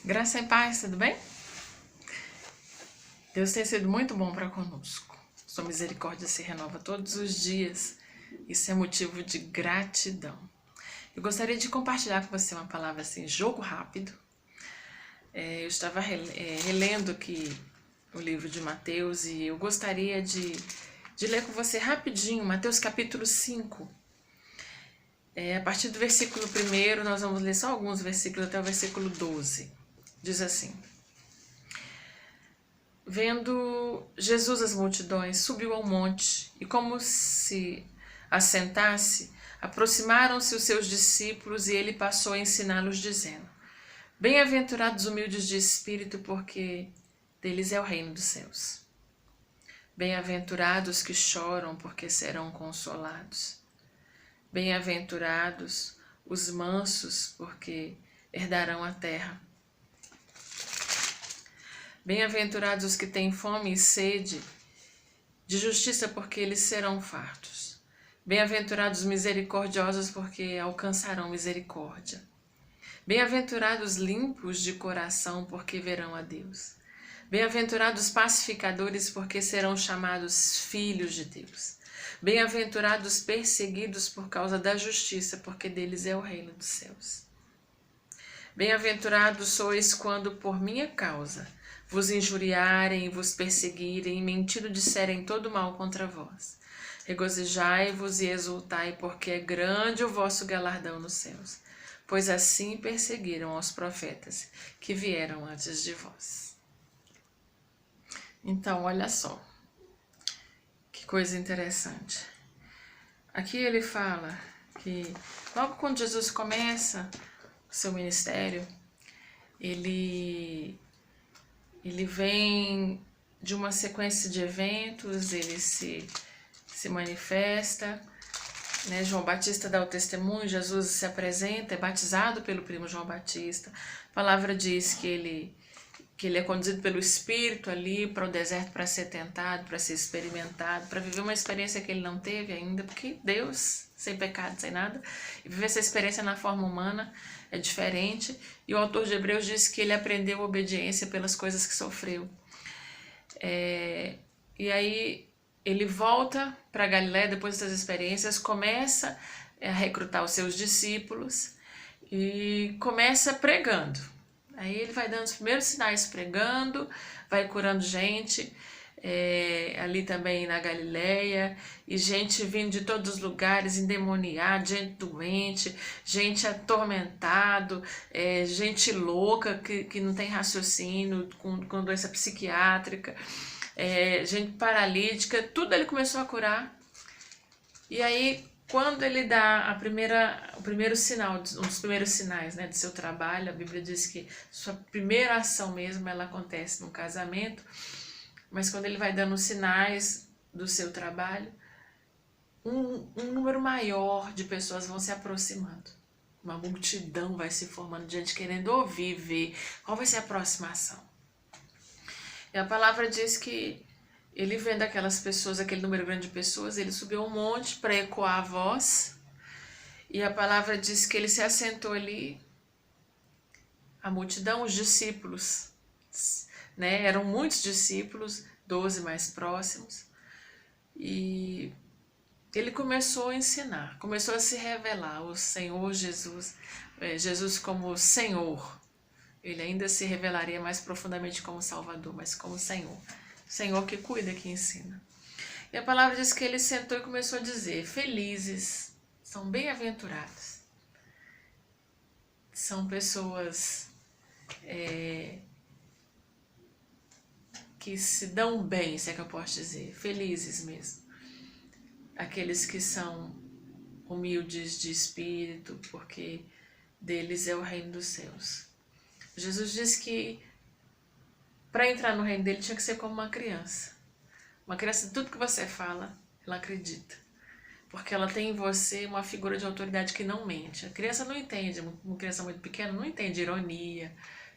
Graça e paz, tudo bem? Deus tem sido muito bom para conosco. Sua misericórdia se renova todos os dias. Isso é motivo de gratidão. Eu gostaria de compartilhar com você uma palavra assim, jogo rápido. Eu estava relendo aqui o livro de Mateus e eu gostaria de ler com você rapidinho, Mateus capítulo 5. A partir do versículo 1, nós vamos ler só alguns versículos até o versículo 12. Diz assim: Vendo Jesus as multidões, subiu ao monte, e como se assentasse, aproximaram-se os seus discípulos, e ele passou a ensiná-los, dizendo: Bem-aventurados humildes de espírito, porque deles é o reino dos céus. Bem-aventurados que choram, porque serão consolados. Bem-aventurados os mansos, porque herdarão a terra. Bem-aventurados os que têm fome e sede de justiça, porque eles serão fartos. Bem-aventurados os misericordiosos, porque alcançarão misericórdia. Bem-aventurados limpos de coração, porque verão a Deus. Bem-aventurados pacificadores, porque serão chamados filhos de Deus. Bem-aventurados perseguidos por causa da justiça, porque deles é o reino dos céus. Bem-aventurados sois quando por minha causa vos injuriarem, vos perseguirem e mentindo disserem todo mal contra vós. Regozijai-vos e exultai, porque é grande o vosso galardão nos céus, pois assim perseguiram aos profetas que vieram antes de vós. Então, olha só, que coisa interessante. Aqui ele fala que logo quando Jesus começa o seu ministério, ele vem de uma sequência de eventos, ele se manifesta, né? João Batista dá o testemunho, Jesus se apresenta, é batizado pelo primo João Batista. A palavra diz que ele é conduzido pelo Espírito ali para o deserto para ser tentado, para ser experimentado, para viver uma experiência que ele não teve ainda, porque Deus, sem pecado, sem nada, e viver essa experiência na forma humana é diferente. E o autor de Hebreus diz que ele aprendeu obediência pelas coisas que sofreu. E aí ele volta para Galiléia depois dessas experiências, começa a recrutar os seus discípulos e começa pregando. Aí ele vai dando os primeiros sinais pregando, vai curando gente, ali também na Galiléia, e gente vindo de todos os lugares, endemoniada, gente doente, gente atormentado, gente louca que não tem raciocínio, com doença psiquiátrica, gente paralítica, tudo ele começou a curar. E aí, quando ele dá o primeiro sinal, um dos primeiros sinais, né, de seu trabalho, a Bíblia diz que sua primeira ação mesmo, ela acontece no casamento, mas quando ele vai dando os sinais do seu trabalho, um número maior de pessoas vão se aproximando. Uma multidão vai se formando, gente querendo ouvir, ver qual vai ser a próxima ação. E a palavra diz que ele vendo aquelas pessoas, aquele número grande de pessoas, ele subiu um monte para ecoar a voz. E a palavra diz que ele se assentou ali. A multidão, os discípulos, né? Eram muitos discípulos, 12 mais próximos. E ele começou a ensinar, começou a se revelar, o Senhor Jesus, Jesus como Senhor. Ele ainda se revelaria mais profundamente como Salvador, mas como Senhor. Senhor que cuida, que ensina. E a palavra diz que ele sentou e começou a dizer: felizes, são bem-aventurados. São pessoas que se dão bem, se é que eu posso dizer, felizes mesmo. Aqueles que são humildes de espírito, porque deles é o reino dos céus. Jesus disse que para entrar no reino dele tinha que ser como uma criança. Uma criança, tudo que você fala, ela acredita. Porque ela tem em você uma figura de autoridade que não mente. A criança não entende, uma criança muito pequena não entende ironia,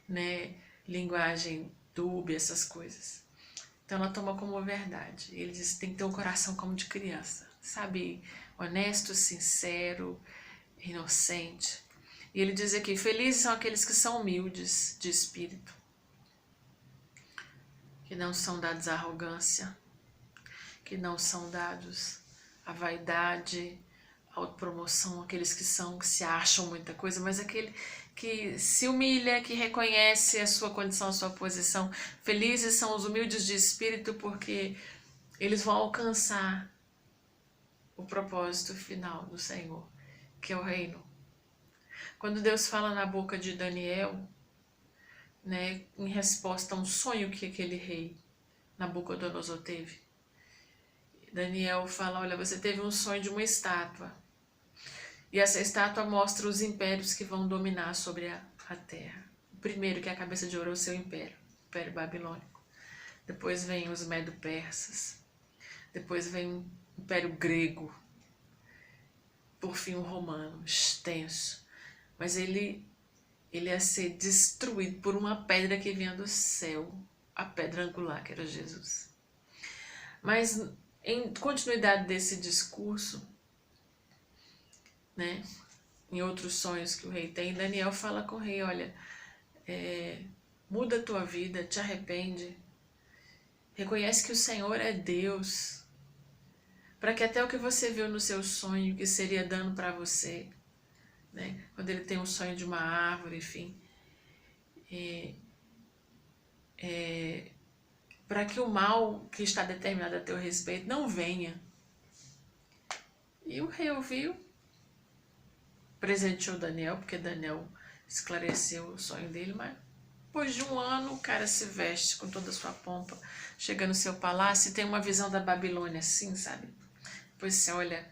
né, linguagem dúbia, essas coisas. Então ela toma como verdade. Ele diz que tem que ter um coração como de criança, sabe? Honesto, sincero, inocente. E ele diz aqui, felizes são aqueles que são humildes de espírito, que não são dados à arrogância, que não são dados à vaidade, à autopromoção, aqueles que se acham muita coisa, mas aquele que se humilha, que reconhece a sua condição, a sua posição. Felizes são os humildes de espírito, porque eles vão alcançar o propósito final do Senhor, que é o reino. Quando Deus fala na boca de Daniel, né, em resposta a um sonho que aquele rei Nabucodonosor teve, Daniel fala, olha, você teve um sonho de uma estátua, e essa estátua mostra os impérios que vão dominar sobre a terra. O primeiro, que é a cabeça de ouro, é o seu império, o Império Babilônico. Depois vem os Medo-Persas, depois vem o Império Grego, por fim o Romano, extenso. Mas ele ia ser destruído por uma pedra que vinha do céu, a pedra angular, que era Jesus. Mas em continuidade desse discurso, né, em outros sonhos que o rei tem, Daniel fala com o rei, olha, muda a tua vida, te arrepende, reconhece que o Senhor é Deus, para que até o que você viu no seu sonho, que seria dano para você, né, quando ele tem um sonho de uma árvore, enfim, para que o mal que está determinado a teu respeito não venha. E o rei ouviu, presenteou Daniel, porque Daniel esclareceu o sonho dele, mas depois de um ano o cara se veste com toda a sua pompa, chega no seu palácio e tem uma visão da Babilônia assim, sabe? Depois você olha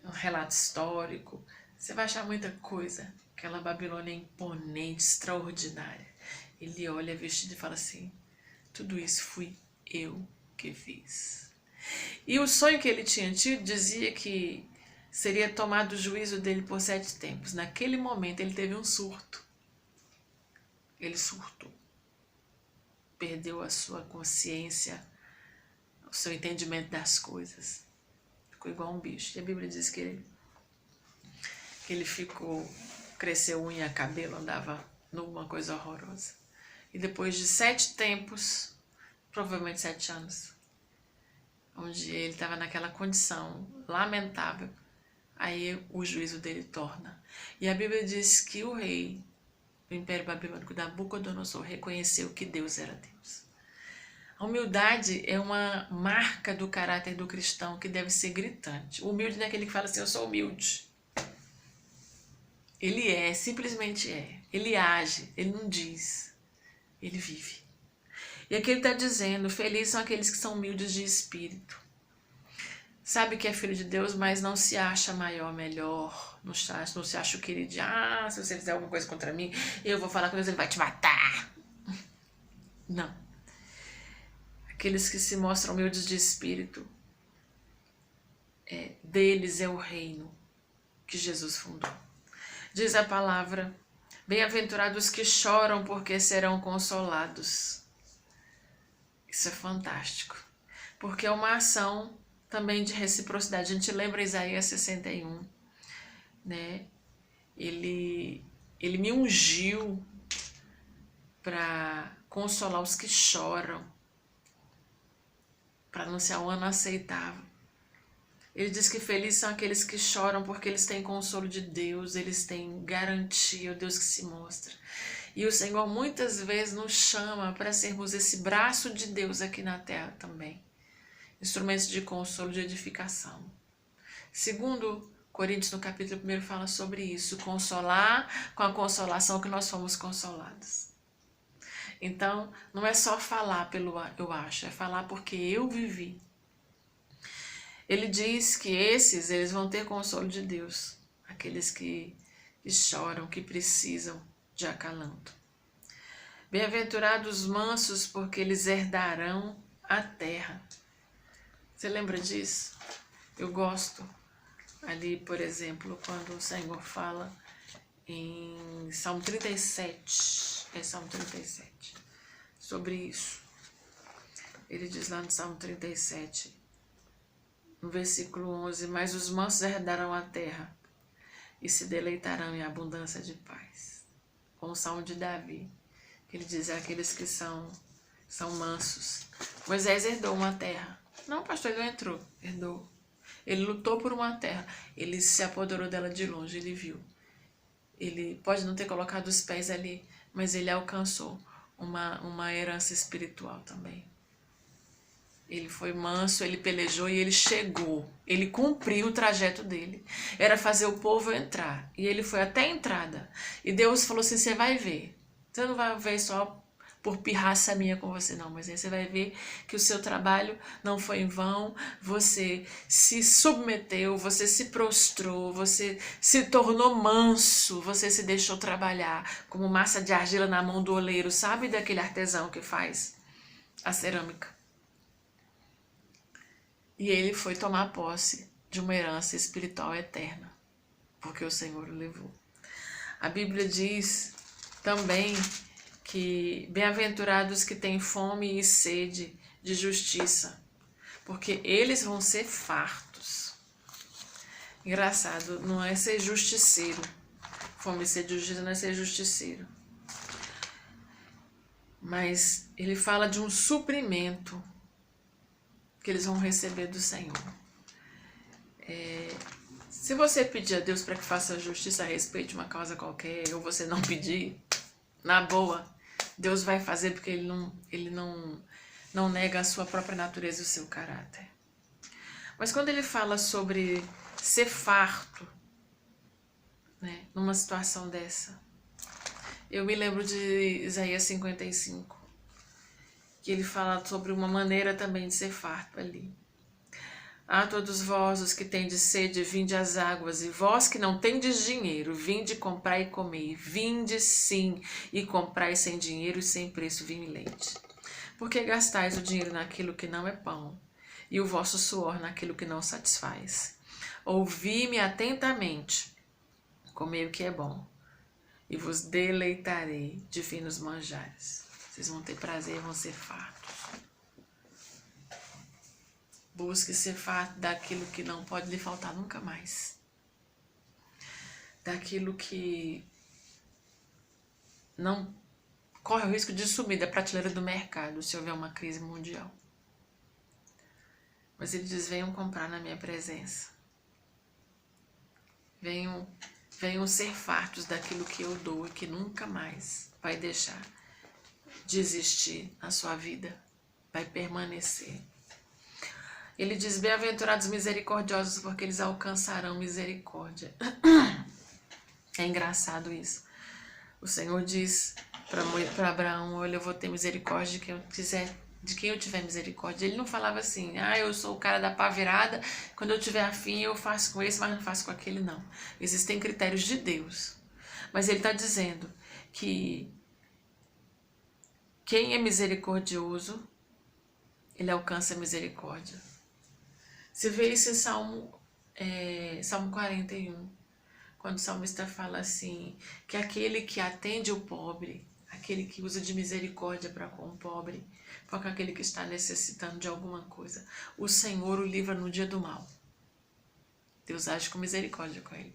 um relato histórico, você vai achar muita coisa. Aquela Babilônia imponente, extraordinária. Ele olha vestido e fala assim, tudo isso fui eu que fiz. E o sonho que ele tinha tido dizia que seria tomado o juízo dele por 7 tempos. Naquele momento ele teve um surto. Ele surtou. Perdeu a sua consciência, o seu entendimento das coisas. Ficou igual um bicho. E a Bíblia diz que ele cresceu unha, cabelo, andava numa coisa horrorosa. E depois de 7 tempos, provavelmente 7 anos, onde ele estava naquela condição lamentável, aí o juízo dele torna. E a Bíblia diz que o rei do Império Babilônico, Nabucodonosor, reconheceu que Deus era Deus. A humildade é uma marca do caráter do cristão que deve ser gritante. O humilde não é aquele que fala assim, eu sou humilde. Ele simplesmente é. Ele age, ele não diz, ele vive. E aqui ele está dizendo, felizes são aqueles que são humildes de espírito. Sabe que é filho de Deus, mas não se acha maior, melhor, não se acha o querido, se você fizer alguma coisa contra mim, eu vou falar com Deus, ele vai te matar. Não. Aqueles que se mostram humildes de espírito, deles é o reino que Jesus fundou. Diz a palavra, bem-aventurados que choram porque serão consolados. Isso é fantástico, porque é uma ação também de reciprocidade. A gente lembra Isaías 61, né? Ele me ungiu para consolar os que choram, para anunciar um ano aceitável. Ele diz que felizes são aqueles que choram porque eles têm consolo de Deus, eles têm garantia, o Deus que se mostra. E o Senhor muitas vezes nos chama para sermos esse braço de Deus aqui na terra também. Instrumentos de consolo, de edificação. Segundo Coríntios, no capítulo 1, fala sobre isso. Consolar com a consolação que nós fomos consolados. Então, não é só falar pelo eu acho, é falar porque eu vivi. Ele diz que eles vão ter consolo de Deus. Aqueles que choram, que precisam de acalanto. Bem-aventurados os mansos, porque eles herdarão a terra. Você lembra disso? Eu gosto ali, por exemplo, quando o Senhor fala em Salmo 37, Salmo 37, sobre isso. Ele diz lá no Salmo 37, no versículo 11, mas os mansos herdarão a terra, e se deleitarão em abundância de paz. Com o Salmo de Davi, que ele diz aqueles que são mansos. Moisés herdou uma terra. Não, pastor, ele não entrou. Herdou. Ele lutou por uma terra. Ele se apoderou dela de longe, ele viu. Ele pode não ter colocado os pés ali, mas ele alcançou uma herança espiritual também. Ele foi manso, ele pelejou e ele chegou. Ele cumpriu o trajeto dele. Era fazer o povo entrar. E ele foi até a entrada. E Deus falou assim, você vai ver. Você não vai ver só por pirraça minha com você, não. Mas aí você vai ver que o seu trabalho não foi em vão. Você se submeteu, você se prostrou, você se tornou manso. Você se deixou trabalhar como massa de argila na mão do oleiro. Sabe daquele artesão que faz a cerâmica? E ele foi tomar posse de uma herança espiritual eterna, porque o Senhor o levou. A Bíblia diz também que bem-aventurados que têm fome e sede de justiça, porque eles vão ser fartos. Engraçado, não é ser justiceiro. Fome e sede de justiça não é ser justiceiro. Mas ele fala de um suprimento que eles vão receber do Senhor. Se você pedir a Deus para que faça justiça a respeito de uma causa qualquer, ou você não pedir, na boa, Deus vai fazer, porque ele não nega a sua própria natureza e o seu caráter. Mas quando ele fala sobre ser farto, né, numa situação dessa, eu me lembro de Isaías 55, que ele fala sobre uma maneira também de ser farto ali. A todos vós, os que tendes sede, vinde às águas, e vós que não tendes dinheiro, vinde comprar e comer. Vinde sim, e comprai sem dinheiro e sem preço vinho e leite. Porque gastais o dinheiro naquilo que não é pão, e o vosso suor naquilo que não satisfaz. Ouvi-me atentamente, comei o que é bom, e vos deleitarei de finos manjares. Vocês vão ter prazer e vão ser fartos. Busque ser farto daquilo que não pode lhe faltar nunca mais. Daquilo que não corre o risco de sumir da prateleira do mercado se houver uma crise mundial. Mas ele diz, venham comprar na minha presença. Venham ser fartos daquilo que eu dou e que nunca mais vai deixar de existir na sua vida. Vai permanecer. Ele diz, bem-aventurados misericordiosos, porque eles alcançarão misericórdia. É engraçado isso. O Senhor diz para Abraão, olha, eu vou ter misericórdia de quem eu tiver misericórdia. Ele não falava assim, eu sou o cara da pá virada, quando eu tiver afim eu faço com esse, mas não faço com aquele, não. Existem critérios de Deus. Mas ele está dizendo que quem é misericordioso, ele alcança misericórdia. Você vê isso em Salmo 41, quando o salmista fala assim, que aquele que atende o pobre, aquele que usa de misericórdia para com o pobre, para com aquele que está necessitando de alguma coisa, o Senhor o livra no dia do mal. Deus age com misericórdia com ele.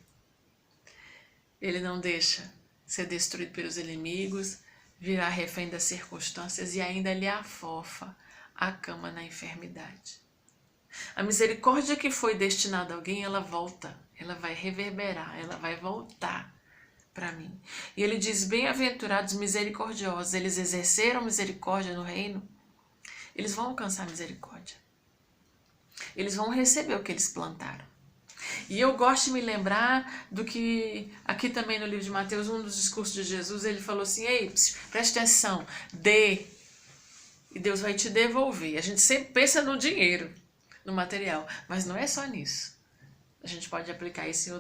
Ele não deixa ser destruído pelos inimigos, virar refém das circunstâncias e ainda lhe afofa a cama na enfermidade. A misericórdia que foi destinada a alguém, ela volta, ela vai reverberar, ela vai voltar para mim. E ele diz, bem-aventurados misericordiosos, eles exerceram misericórdia no reino, eles vão alcançar misericórdia. Eles vão receber o que eles plantaram. E eu gosto de me lembrar do que, aqui também no livro de Mateus, um dos discursos de Jesus, ele falou assim, ei, preste atenção, dê, e Deus vai te devolver. A gente sempre pensa no dinheiro, no material, mas não é só nisso. A gente pode aplicar isso em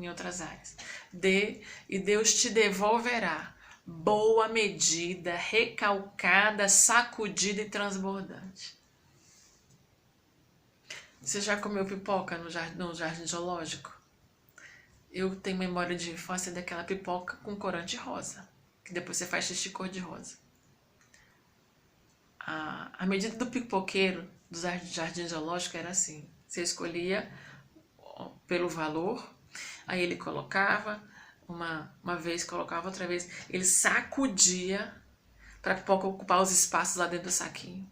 outras áreas. Dê e Deus te devolverá. Boa medida, recalcada, sacudida e transbordante. Você já comeu pipoca no jardim zoológico? Eu tenho memória de infância daquela pipoca com corante rosa, que depois você faz xixi cor de rosa. A medida do pipoqueiro do jardim zoológico era assim. Você escolhia pelo valor, Aí ele colocava, uma vez, colocava outra vez, ele sacudia para ocupar os espaços lá dentro do saquinho.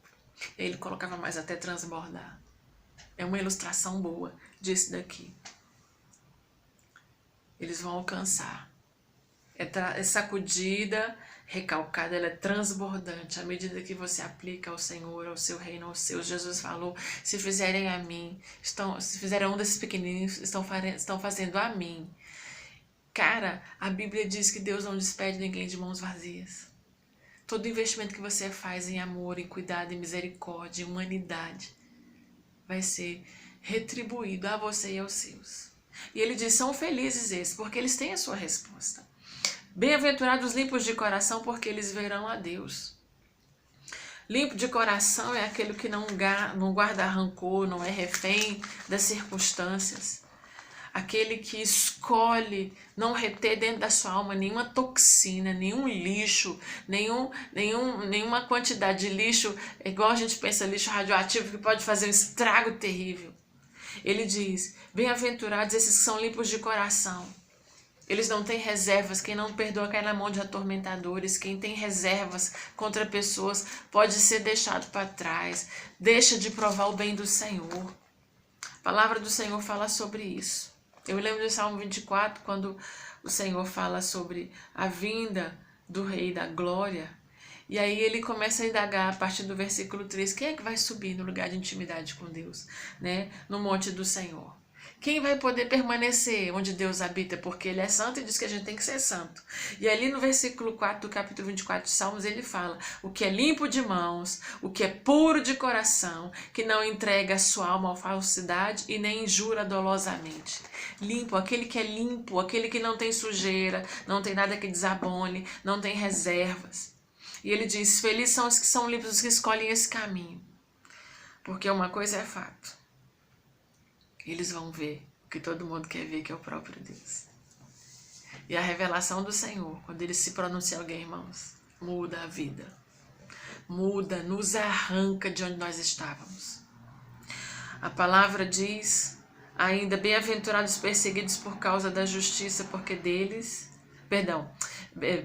E aí ele colocava mais até transbordar. É uma ilustração boa disso daqui. Eles vão alcançar. É sacudida, recalcada, ela é transbordante. À medida que você aplica ao Senhor, ao seu reino, aos seus, Jesus falou, se fizerem a mim, se fizerem um desses pequenininhos, estão fazendo a mim. Cara, a Bíblia diz que Deus não despede ninguém de mãos vazias. Todo investimento que você faz em amor, em cuidado, em misericórdia, em humanidade, vai ser retribuído a você e aos seus. E ele diz, são felizes esses, porque eles têm a sua resposta. Bem-aventurados limpos de coração, porque eles verão a Deus. Limpo de coração é aquele que não guarda rancor, não é refém das circunstâncias. Aquele que escolhe não reter dentro da sua alma nenhuma toxina, nenhum lixo, nenhuma quantidade de lixo, igual a gente pensa, lixo radioativo, que pode fazer um estrago terrível. Ele diz, bem-aventurados esses que são limpos de coração. Eles não têm reservas, quem não perdoa cai na mão de atormentadores, quem tem reservas contra pessoas pode ser deixado para trás, deixa de provar o bem do Senhor. A palavra do Senhor fala sobre isso. Eu me lembro do Salmo 24, quando o Senhor fala sobre a vinda do Rei da Glória, e aí ele começa a indagar a partir do versículo 3, quem é que vai subir no lugar de intimidade com Deus, né? No monte do Senhor? Quem vai poder permanecer onde Deus habita? Porque Ele é santo e diz que a gente tem que ser santo. E ali no versículo 4 do capítulo 24 de Salmos, ele fala, o que é limpo de mãos, o que é puro de coração, que não entrega a sua alma à falsidade e nem injura dolosamente. Limpo, aquele que não tem sujeira, não tem nada que desabone, não tem reservas. E ele diz, felizes são os que são limpos, os que escolhem esse caminho. Porque uma coisa é fato. Eles vão ver o que todo mundo quer ver, que é o próprio Deus. E a revelação do Senhor, quando ele se pronuncia alguém, irmãos, muda a vida. Muda, nos arranca de onde nós estávamos. A palavra diz ainda, bem-aventurados perseguidos por causa da justiça, porque deles...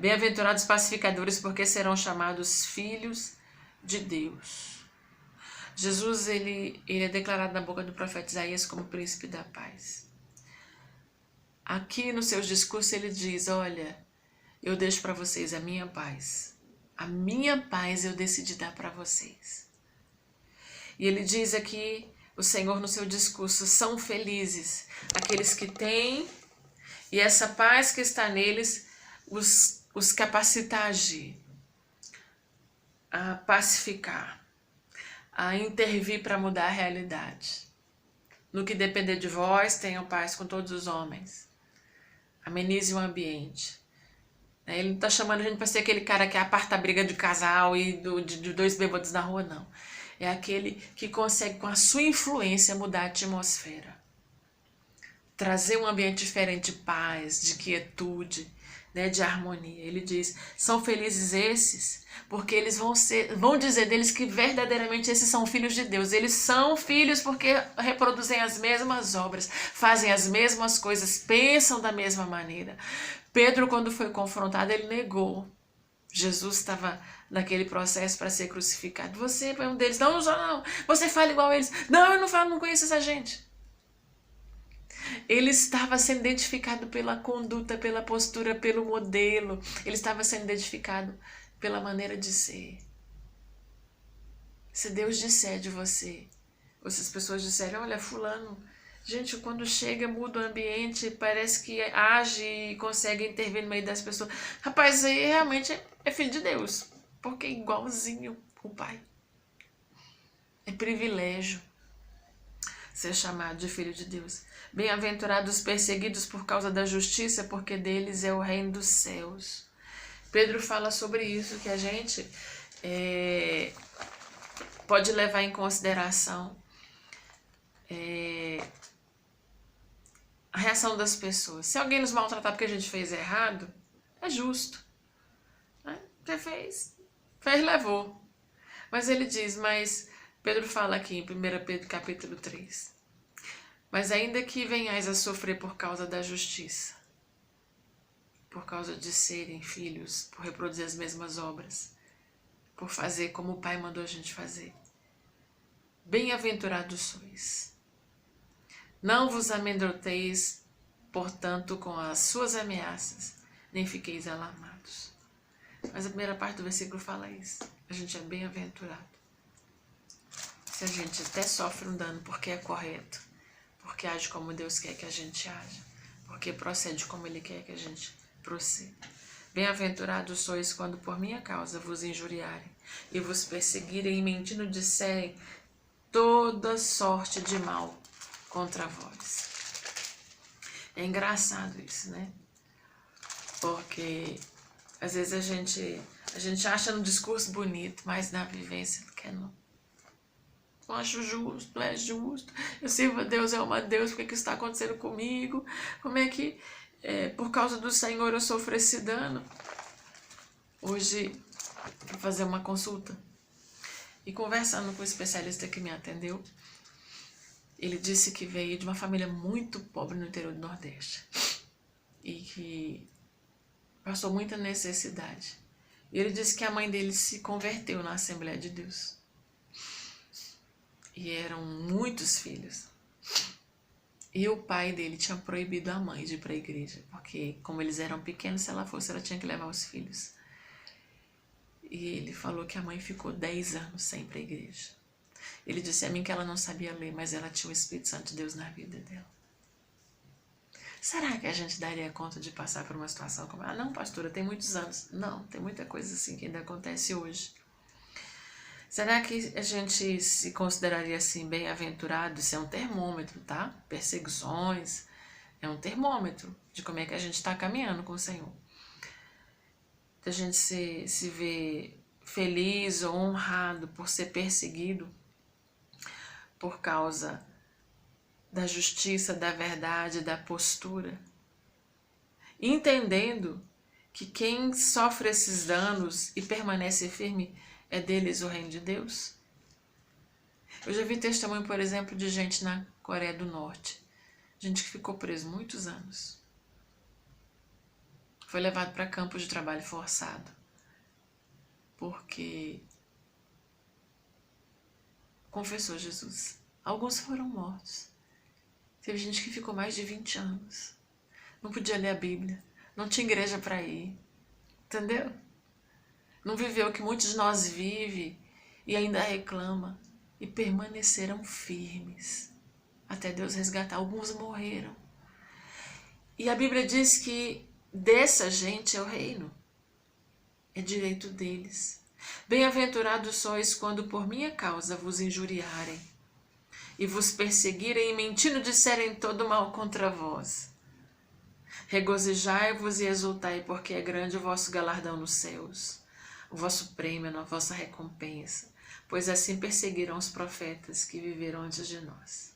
Bem-aventurados pacificadores, porque serão chamados filhos de Deus. Jesus, ele é declarado na boca do profeta Isaías como príncipe da paz. Aqui nos seus discursos ele diz, olha, eu deixo para vocês a minha paz. A minha paz eu decidi dar para vocês. E ele diz aqui, o Senhor no seu discurso, são felizes aqueles que têm, e essa paz que está neles os capacita a agir, a pacificar, a intervir para mudar a realidade. No que depender de vós, tenham paz com todos os homens. Amenize o ambiente. Ele não está chamando a gente para ser aquele cara que aparta a briga de casal e de dois bêbados na rua, não. É aquele que consegue, com a sua influência, mudar a atmosfera. Trazer um ambiente diferente de paz, de quietude, né, de harmonia. Ele diz, são felizes esses, porque eles vão dizer deles que verdadeiramente esses são filhos de Deus. Eles são filhos porque reproduzem as mesmas obras, fazem as mesmas coisas, pensam da mesma maneira. Pedro, quando foi confrontado, ele negou. Jesus estava naquele processo para ser crucificado. Você é um deles. Não, não. Você fala igual a eles. Não, eu não falo, não conheço essa gente. Ele estava sendo identificado pela conduta, pela postura, pelo modelo. Ele estava sendo identificado pela maneira de ser. Se Deus disser de você, ou se as pessoas disserem, olha, fulano, gente, quando chega, muda o ambiente, parece que age e consegue intervir no meio das pessoas. Rapaz, isso aí realmente é filho de Deus, porque é igualzinho o Pai. É privilégio ser chamado de filho de Deus. Bem-aventurados perseguidos por causa da justiça, porque deles é o reino dos céus. Pedro fala sobre isso, que a gente pode levar em consideração a reação das pessoas. Se alguém nos maltratar porque a gente fez errado, é justo. Você fez, levou. Mas ele diz, Pedro fala aqui em 1 Pedro capítulo 3, Mas ainda que venhais a sofrer por causa da justiça, por causa de serem filhos, por reproduzir as mesmas obras, por fazer como o Pai mandou a gente fazer, bem-aventurados sois. Não vos amedronteis, portanto, com as suas ameaças, nem fiqueis alarmados. Mas a primeira parte do versículo fala isso. A gente é bem-aventurado. Se a gente até sofre um dano porque é correto, porque age como Deus quer que a gente haja, porque procede como Ele quer que a gente proceda. Bem-aventurados sois quando por minha causa vos injuriarem e vos perseguirem e mentindo disserem toda sorte de mal contra vós. É engraçado isso, né? Porque às vezes a gente acha no discurso bonito, mas na vivência não quer não. Não acho justo, não é justo. Eu sirvo a Deus, é uma Deus, por que isso está acontecendo comigo? Como é que por causa do Senhor eu sofro esse dano? Hoje fui fazer uma consulta e conversando com o especialista que me atendeu, ele disse que veio de uma família muito pobre no interior do Nordeste e que passou muita necessidade. E ele disse que a mãe dele se converteu na Assembleia de Deus. E eram muitos filhos. E o pai dele tinha proibido a mãe de ir para a igreja, porque como eles eram pequenos, se ela fosse, ela tinha que levar os filhos. E ele falou que a mãe ficou 10 anos sem ir para a igreja. Ele disse a mim que ela não sabia ler, mas ela tinha o Espírito Santo de Deus na vida dela. Será que a gente daria conta de passar por uma situação como... Ah, não, pastora, tem muitos anos. Não, tem muita coisa assim que ainda acontece hoje. Será que a gente se consideraria assim bem-aventurado? Isso é um termômetro, tá? Perseguições é um termômetro de como é que a gente está caminhando com o Senhor. A gente se vê feliz ou honrado por ser perseguido por causa da justiça, da verdade, da postura. Entendendo que quem sofre esses danos e permanece firme é deles o reino de Deus. Eu já vi testemunho, por exemplo, de gente na Coreia do Norte. Gente que ficou preso muitos anos. Foi levado para campos de trabalho forçado. Porque confessou Jesus. Alguns foram mortos. Teve gente que ficou mais de 20 anos. Não podia ler a Bíblia. Não tinha igreja para ir. Entendeu? Não viveu o que muitos de nós vivem e ainda reclama. E permaneceram firmes. Até Deus resgatar. Alguns morreram. E a Bíblia diz que dessa gente é o reino. É direito deles. Bem-aventurados sois quando por minha causa vos injuriarem e vos perseguirem e mentindo disserem todo mal contra vós. Regozijai-vos e exultai, porque é grande o vosso galardão nos céus, o vosso prêmio, a vossa recompensa, pois assim perseguiram os profetas que viveram antes de nós.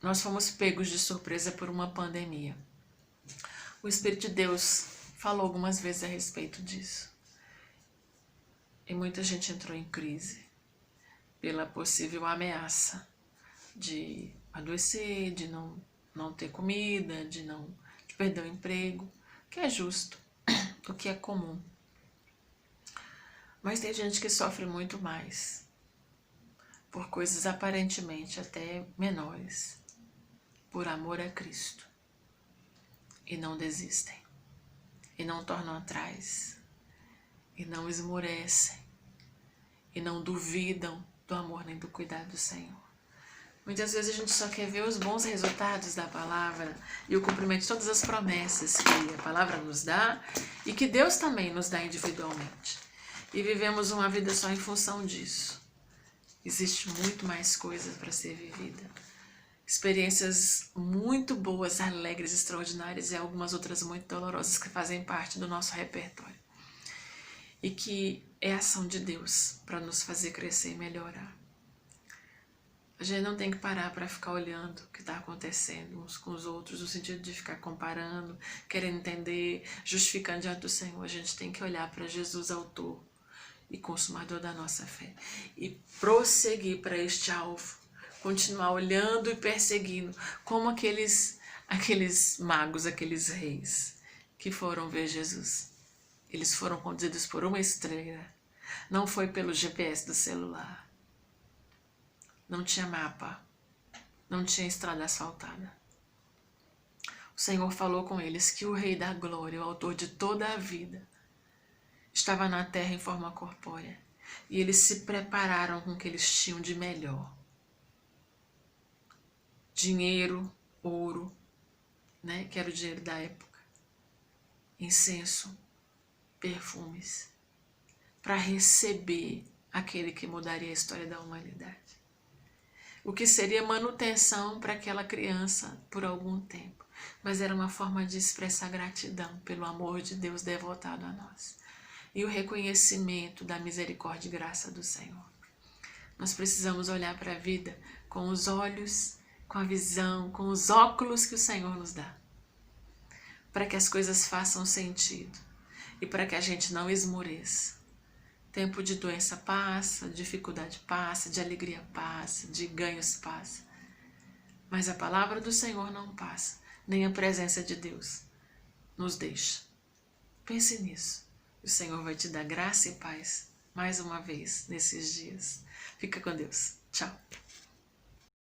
Nós fomos pegos de surpresa por uma pandemia. O Espírito de Deus falou algumas vezes a respeito disso. E muita gente entrou em crise pela possível ameaça de adoecer, de não ter comida, de perder o emprego, que é justo, o que é comum. Mas tem gente que sofre muito mais, por coisas aparentemente até menores, por amor a Cristo, e não desistem, e não tornam atrás, e não esmorecem, e não duvidam do amor nem do cuidado do Senhor. Muitas vezes a gente só quer ver os bons resultados da palavra e o cumprimento de todas as promessas que a palavra nos dá e que Deus também nos dá individualmente. E vivemos uma vida só em função disso. Existe muito mais coisas para ser vivida. Experiências muito boas, alegres, extraordinárias e algumas outras muito dolorosas que fazem parte do nosso repertório. E que é a ação de Deus para nos fazer crescer e melhorar. A gente não tem que parar para ficar olhando o que está acontecendo uns com os outros, no sentido de ficar comparando, querendo entender, justificando diante do Senhor. A gente tem que olhar para Jesus, autor e consumador da nossa fé, e prosseguir para este alvo, continuar olhando e perseguindo, como aqueles magos, aqueles reis que foram ver Jesus. Eles foram conduzidos por uma estrela, não foi pelo GPS do celular. Não tinha mapa, não tinha estrada asfaltada. O Senhor falou com eles que o Rei da Glória, o autor de toda a vida, estava na terra em forma corpórea. E eles se prepararam com o que eles tinham de melhor. Dinheiro, ouro, né, que era o dinheiro da época. Incenso, perfumes, para receber aquele que mudaria a história da humanidade. O que seria manutenção para aquela criança por algum tempo. Mas era uma forma de expressar gratidão pelo amor de Deus devotado a nós. E o reconhecimento da misericórdia e graça do Senhor. Nós precisamos olhar para a vida com os olhos, com a visão, com os óculos que o Senhor nos dá. Para que as coisas façam sentido. E para que a gente não esmoreça. Tempo de doença passa, dificuldade passa, de alegria passa, de ganhos passa. Mas a palavra do Senhor não passa, nem a presença de Deus nos deixa. Pense nisso. O Senhor vai te dar graça e paz mais uma vez nesses dias. Fica com Deus. Tchau.